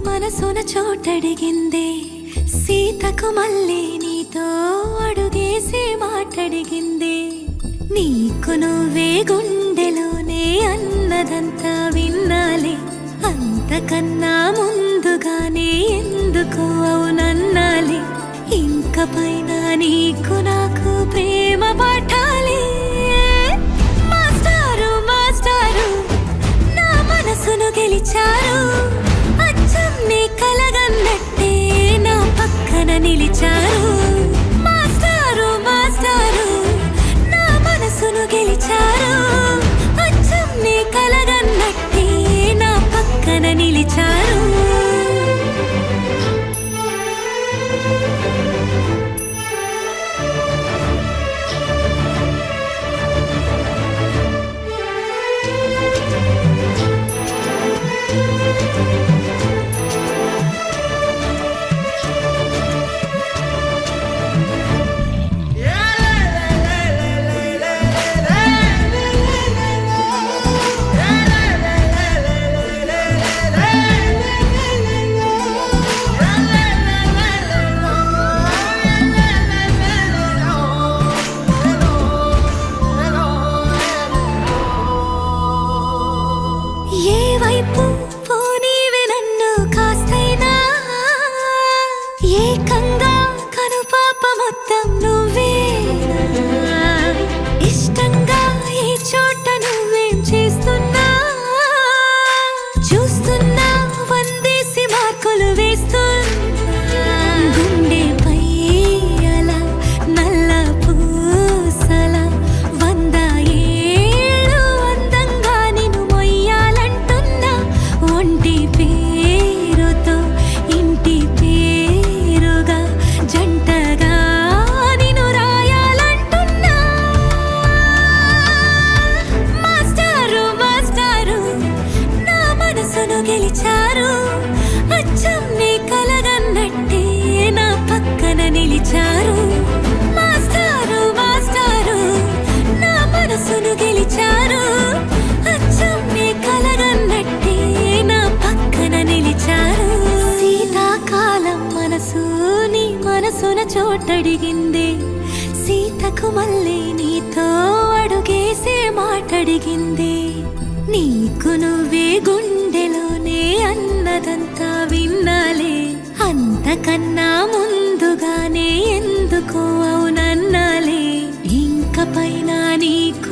మనసున చోటడిగిందే సీతకు మళ్ళీ నీతో అడుగేసి మాటడిగిందే నీకు నువ్వే గుండెలోనే అన్నదంతా విన్నాలే అంతకన్నా ముందుగానే ఎందుకు అవునన్నాలే ఇంక పైన నీకు నాకు ప్రేమ పాఠాలే మాస్టారు మాస్టారు నా మనసును గెలిచారు అచ్చం నీ కలగన్నట్టే నా పక్కన నిలిచారు మాస్టారు మాస్టారు నా మనసును గెలిచారు అచ్చం నీ కలగన్నట్టే నా పక్కన నిలిచారు ఏ వైపు పోనీవి నన్ను కాస్తైనా ఏకంగా కనుపాప మొత్తం నువ్వేనా ఇష్టంగా ఏ చోట నువ్వేం చేస్తున్నా చూస్తున్నా వందేసి మార్కులు వేస్తున్నా గుండెపై అలా నల్ల పూసల 100 ఏళ్ళు అందంగా నిన్ను మొయ్యాలంటున్నా ఒంటి పేరుతో ఇంటి పేరుగా జంటగా నిన్ను రాయాలంటున్నా మాస్టారు మాస్టారు నా మనసును గెలిచారు అచ్చం నీ కలగన్నట్టే నా పక్కన నిలిచారు మాస్టారు మాస్టారు నా మనసును గెలిచారు అచ్చం నీ కలగన్నట్టే నా పక్కన నిలిచారు శీతాకాలం మనసు నీ మనసున చోటడిగిందే సీతకు మళ్ళీ నీతో అడుగేసే మాటడిగిందే నీకు నువ్వే గుండెలోనే అన్నదంతా విన్నాలే అంతకన్నా ముందుగానే ఎందుకు అవునన్నాలే ఇంక పైన నీకు